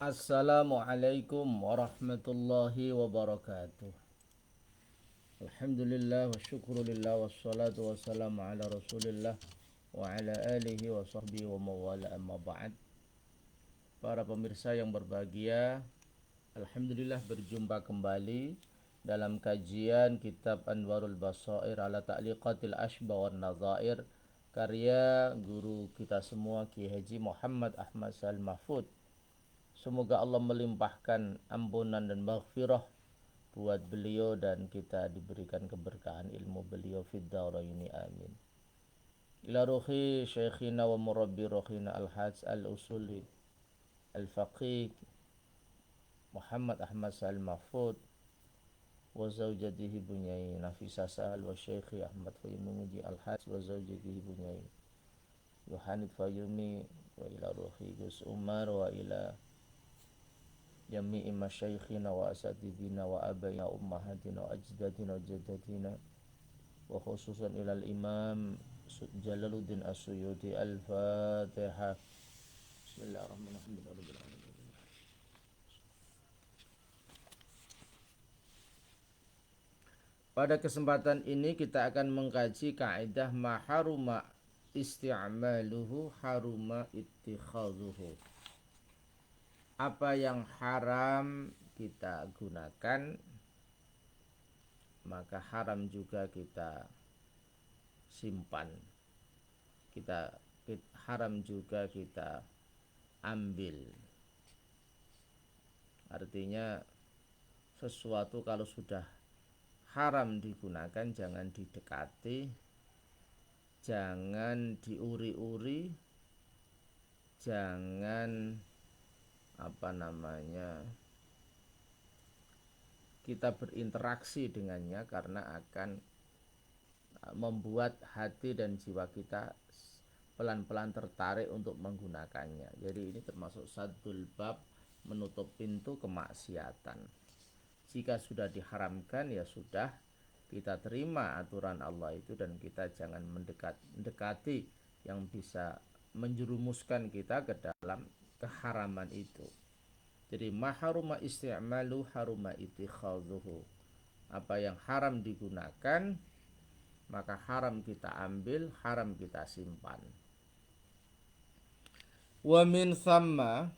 Assalamualaikum warahmatullahi wabarakatuh. Alhamdulillah wa syukrulillah wassalatu wassalamu ala rasulillah wa ala alihi wa sahbihi wa mawala amma ba'd. Para pemirsa yang berbahagia, Alhamdulillah berjumpa kembali dalam kajian kitab Anwarul Basair ala Ta'liqatil Ashbah wan Nadhair karya guru kita semua Ki Haji Muhammad Ahmad Sal Mahfud. Semoga Allah melimpahkan ampunan dan maghfirah buat beliau dan kita diberikan keberkahan ilmu beliau fid dharaini amin. Ila ruhi syekhina wa murabbi ruhina al-hajj al-usuli al-faqih Muhammad Ahmad Sal Mahfud wa zawjatihi bunyai Nafisa Sahal wa syekhi Ahmad Fayumuji al-hajj wa zawjatihi bunyai Yohanit Fayumi wa ila ruhi Gus Umar wa ila jami'i masyaikhina wa asatidina wa abaina ummahatina wa ajdadina wa jaddatina wa khususan ilal imam Jalaluddin As-Suyuti. Al-Fatihah. Bismillahirrahmanirrahim. Pada kesempatan ini kita akan mengkaji kaidah ma haruma isti'maluhu haruma ittikhadhuhu. Apa yang haram kita gunakan, maka haram juga kita simpan. Haram juga kita ambil. Artinya sesuatu kalau sudah haram digunakan jangan didekati, jangan diuri-uri, jangan kita berinteraksi dengannya, karena akan membuat hati dan jiwa kita pelan-pelan tertarik untuk menggunakannya. Jadi ini termasuk saddul bab, menutup pintu kemaksiatan. Jika sudah diharamkan ya sudah, kita terima aturan Allah itu dan kita jangan mendekati yang bisa menjerumuskan kita ke dalam keharaman itu. Jadi maharuma isti'malu haruma ittikhadhuhu. Apa yang haram digunakan maka haram kita ambil, haram kita simpan. Wa min thamma,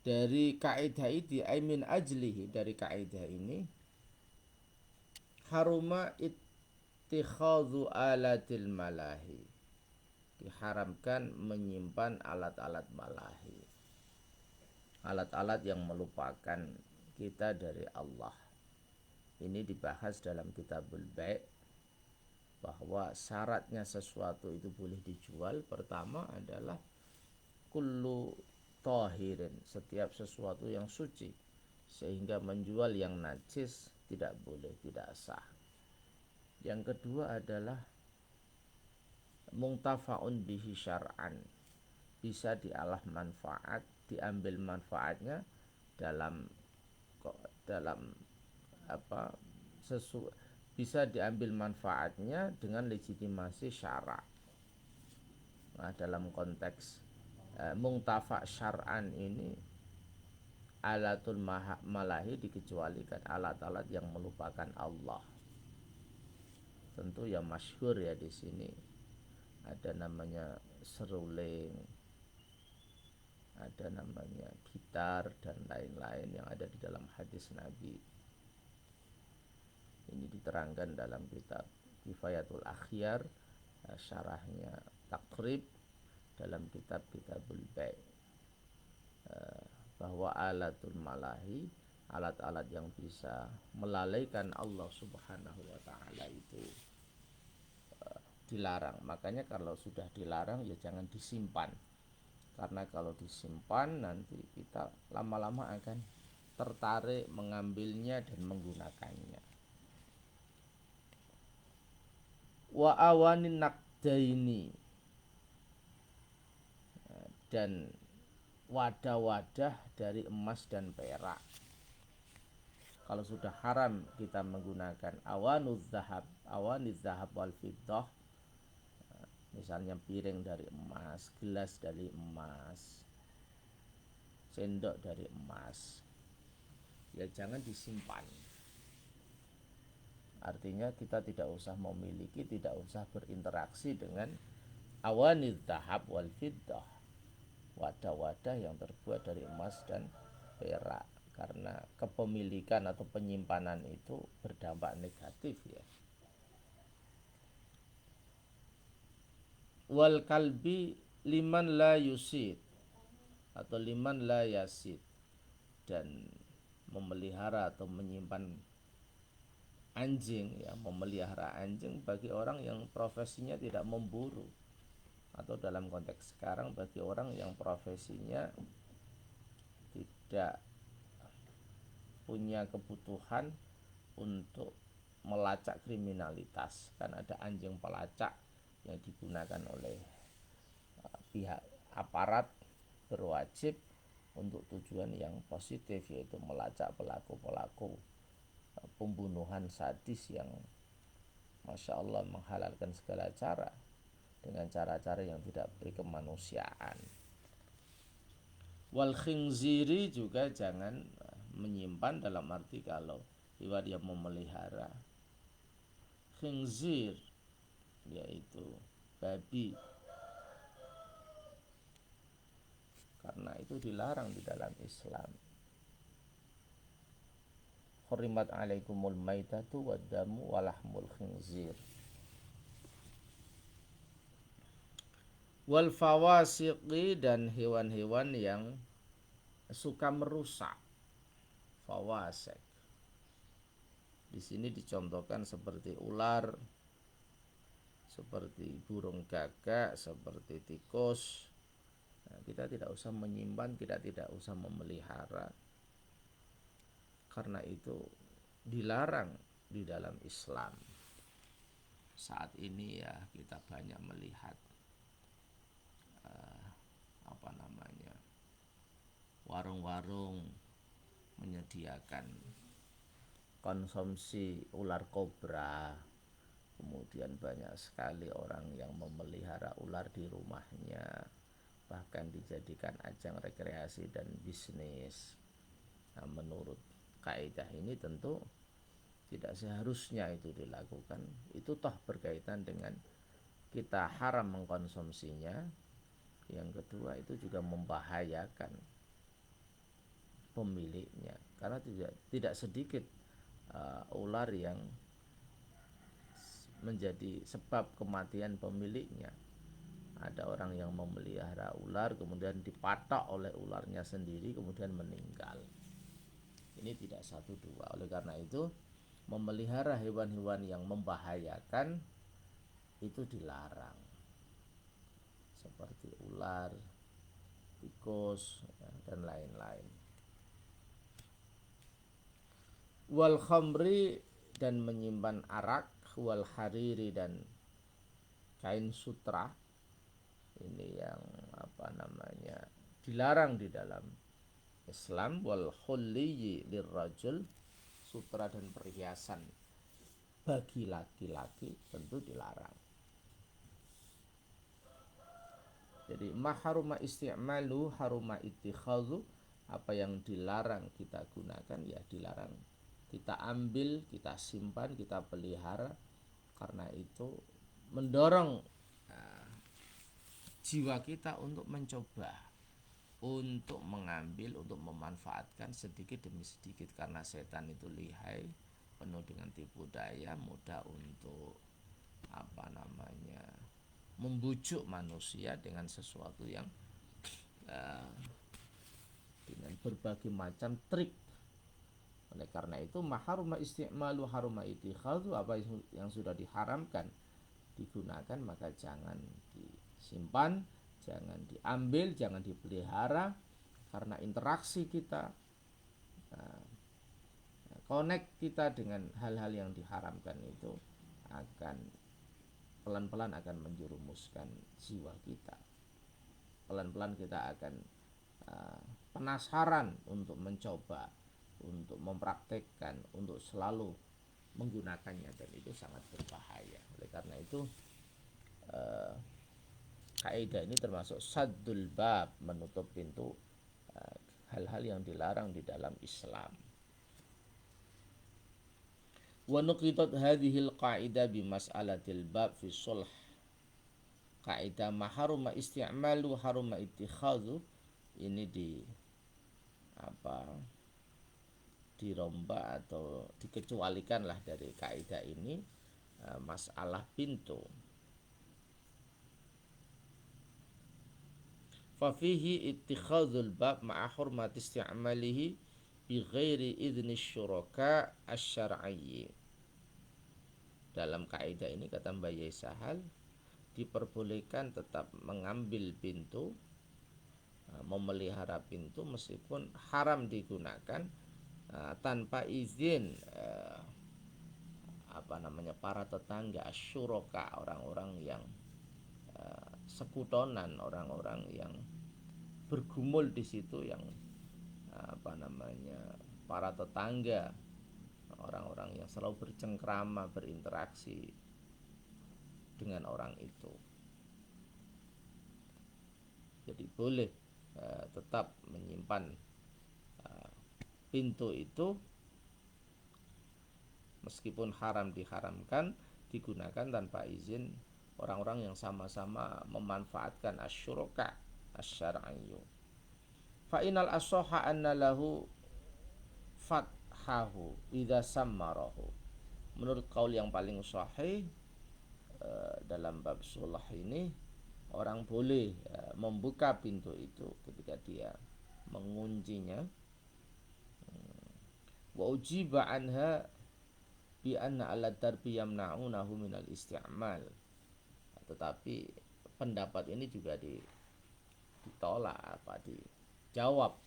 dari kaidah ini, ay min ajlihi, dari kaidah ini, haruma ittikhadhu alatil malahi, diharamkan menyimpan alat-alat malahi, alat-alat yang melupakan kita dari Allah. Ini dibahas dalam kitabul bai', bahwa syaratnya sesuatu itu boleh dijual, pertama adalah kullu tahirin, setiap sesuatu yang suci, sehingga menjual yang najis tidak boleh, tidak sah. Yang kedua adalah muntafa'un bihi syar'an, bisa diambil manfaatnya dalam bisa diambil manfaatnya dengan legitimasi syarak. Nah, dalam konteks mungtafa syar'an ini, alatul malahi dikecualikan, alat-alat yang melupakan Allah. Tentu yang masyhur ya di sini ada namanya seruling, ada namanya gitar dan lain-lain yang ada di dalam hadis Nabi. Ini diterangkan dalam kitab Kifayatul Akhyar, syarahnya Takrib, dalam kitab Kitabul Bai', bahwa alatul malahi, alat-alat yang bisa melalaikan Allah Subhanahu wa ta'ala itu dilarang. Makanya kalau sudah dilarang ya jangan disimpan, karena kalau disimpan nanti kita lama-lama akan tertarik mengambilnya dan menggunakannya. Wa awanin nakdaini, dan wadah-wadah dari emas dan perak. Kalau sudah haram kita menggunakan awaniz zahab wal fiddah, misalnya piring dari emas, gelas dari emas, sendok dari emas, ya jangan disimpan. Artinya kita tidak usah memiliki, tidak usah berinteraksi dengan awanid dhahab wal fiddah, wadah-wadah yang terbuat dari emas dan perak, karena kepemilikan atau penyimpanan itu berdampak negatif ya. Wal kalbi liman la yusid atau liman la yasid, dan memelihara atau menyimpan anjing ya, memelihara anjing bagi orang yang profesinya tidak memburu, atau dalam konteks sekarang bagi orang yang profesinya tidak punya kebutuhan untuk melacak kriminalitas. Kan ada anjing pelacak yang digunakan oleh pihak aparat berwajib untuk tujuan yang positif, yaitu melacak pelaku-pelaku pembunuhan sadis yang Masya Allah menghalalkan segala cara dengan cara-cara yang tidak berkemanusiaan. Wal khinziri juga jangan menyimpan, dalam arti kalau hewan yang memelihara khinzir yaitu babi, karena itu dilarang di dalam Islam. Hurimat alaikumul maitatu waddamu walahmul khinzir. Wal fawasiqi, dan hewan-hewan yang suka merusak. Fawasik di sini dicontohkan seperti ular, seperti burung gagak, seperti tikus. Nah, kita tidak usah menyimpan, kita tidak usah memelihara, karena itu dilarang di dalam Islam. Saat ini ya kita banyak melihat warung-warung menyediakan konsumsi ular kobra. Kemudian banyak sekali orang yang memelihara ular di rumahnya, bahkan dijadikan ajang rekreasi dan bisnis. Nah, menurut kaidah ini tentu tidak seharusnya itu dilakukan. Itu toh berkaitan dengan kita haram mengkonsumsinya. Yang kedua, itu juga membahayakan pemiliknya, karena tidak sedikit ular yang menjadi sebab kematian pemiliknya. Ada orang yang memelihara ular kemudian dipatok oleh ularnya sendiri kemudian meninggal. Ini tidak satu dua. Oleh karena itu memelihara hewan-hewan yang membahayakan itu dilarang, seperti ular, tikus, dan lain-lain. Wal khamri, dan menyimpan arak, wal hariri, dan kain sutra. Ini yang dilarang di dalam Islam. Wal khulliyi lirrajul, sutra dan perhiasan bagi laki-laki tentu dilarang. Jadi maharuma isti'malu haruma ittikhadhu, apa yang dilarang kita gunakan ya dilarang kita ambil, kita simpan, kita pelihara, karena itu mendorong jiwa kita untuk mencoba, untuk mengambil, untuk memanfaatkan sedikit demi sedikit, karena setan itu lihai, penuh dengan tipu daya, mudah untuk membujuk manusia dengan sesuatu yang dengan berbagai macam trik. Oleh karena itu maharuma isti'malu haruma ittikhadhu, apa yang sudah diharamkan digunakan maka jangan disimpan, jangan diambil, jangan dipelihara, karena interaksi kita, connect kita dengan hal-hal yang diharamkan itu akan pelan-pelan akan menjerumuskan jiwa kita. Pelan-pelan kita akan penasaran untuk mencoba, untuk mempraktekkan, untuk selalu menggunakannya, dan itu sangat berbahaya. Oleh karena itu kaidah ini termasuk saddul bab, menutup pintu hal-hal yang dilarang di dalam Islam. Wa nuqitat hadhil qa'idah bi mas'alatil bab fi sulh. Kaidah maharuma isti'malu haruma ittikhadhu ini apa dirombak atau dikecualikan lah dari kaidah ini masalah pintu. Fafihi ittikhadzul bab ma'a hurmati isti'malihi bi ghairi idzni syuraka asy-syar'iyyi. Dalam kaidah ini kata Mbak Yai Sahal diperbolehkan tetap mengambil pintu, memelihara pintu meskipun haram digunakan tanpa izin para tetangga asyuroka, orang-orang yang sekutonan, orang-orang yang bergumul di situ, yang para tetangga, orang-orang yang selalu bercengkrama, berinteraksi dengan orang itu. Jadi boleh tetap menyimpan pintu itu meskipun haram diharamkan digunakan tanpa izin orang-orang yang sama-sama memanfaatkan asyuraka asyara'iyyu. Fa inal asoha anna lahu fathahu idza sammarahu. Menurut kaul yang paling sahih dalam bab sulh ini, orang boleh membuka pintu itu ketika dia menguncinya. Wa ujiba anha bi anna ala darbi yamna'unahu minal isti'mal. Tetapi pendapat ini juga ditolak, dijawab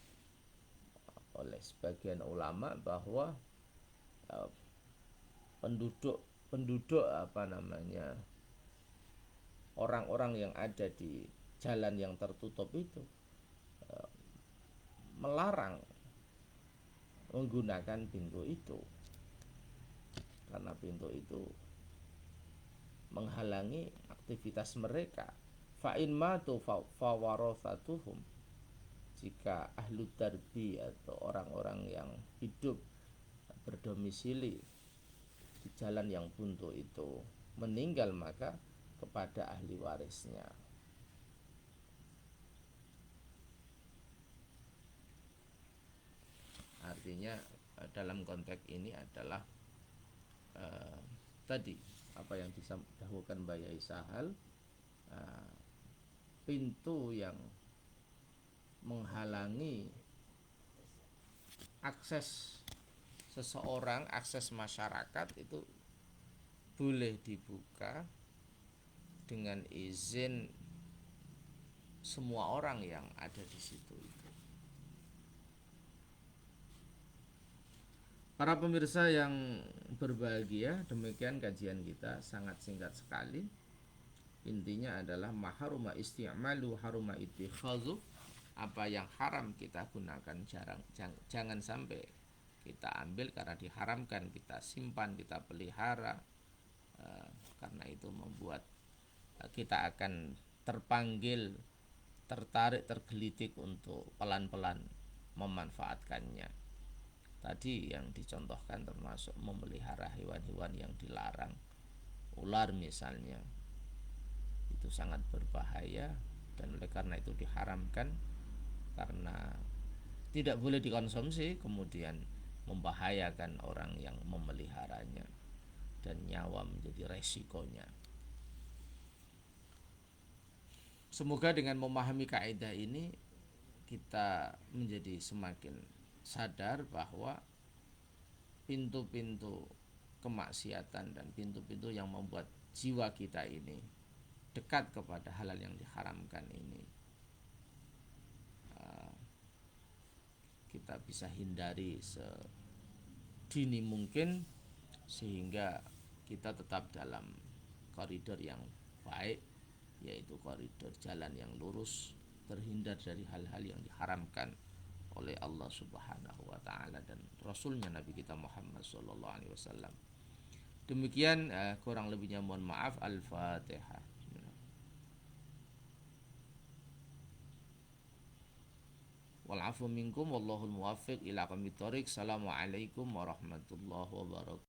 oleh sebagian ulama bahwa penduduk orang-orang yang ada di jalan yang tertutup itu melarang menggunakan pintu itu, karena pintu itu menghalangi aktivitas mereka. Fa in matu fa warathatuhum, jika ahlu darbi atau orang-orang yang hidup berdomisili di jalan yang buntu itu meninggal, maka kepada ahli warisnya. Artinya dalam konteks ini adalah tadi apa yang disebutkan Mbak Yai Sahal, pintu yang menghalangi akses seseorang, akses masyarakat itu boleh dibuka dengan izin semua orang yang ada di situ. Para pemirsa yang berbahagia, demikian kajian kita, sangat singkat sekali. Intinya adalah maharuma isti'malu haruma ittikhadhu. Apa yang haram kita gunakan jangan sampai kita ambil karena diharamkan, kita simpan, kita pelihara, karena itu membuat kita akan terpanggil, tertarik, tergelitik untuk pelan-pelan memanfaatkannya. Tadi yang dicontohkan termasuk memelihara hewan-hewan yang dilarang, ular misalnya, itu sangat berbahaya dan oleh karena itu diharamkan, karena tidak boleh dikonsumsi, kemudian membahayakan orang yang memeliharanya dan nyawa menjadi resikonya. Semoga dengan memahami kaidah ini kita menjadi semakin sadar bahwa pintu-pintu kemaksiatan dan pintu-pintu yang membuat jiwa kita ini dekat kepada hal-hal yang diharamkan ini kita bisa hindari sedini mungkin, sehingga kita tetap dalam koridor yang baik, yaitu koridor jalan yang lurus, terhindar dari hal-hal yang diharamkan oleh Allah Subhanahu wa taala dan Rasulnya Nabi kita Muhammad sallallahu alaihi wasallam. Demikian, kurang lebihnya mohon maaf. Al-Fatihah. wal afu minkum wallahul muwaffiq ila aqwamit thoriq. Assalamualaikum warahmatullahi wabarakatuh.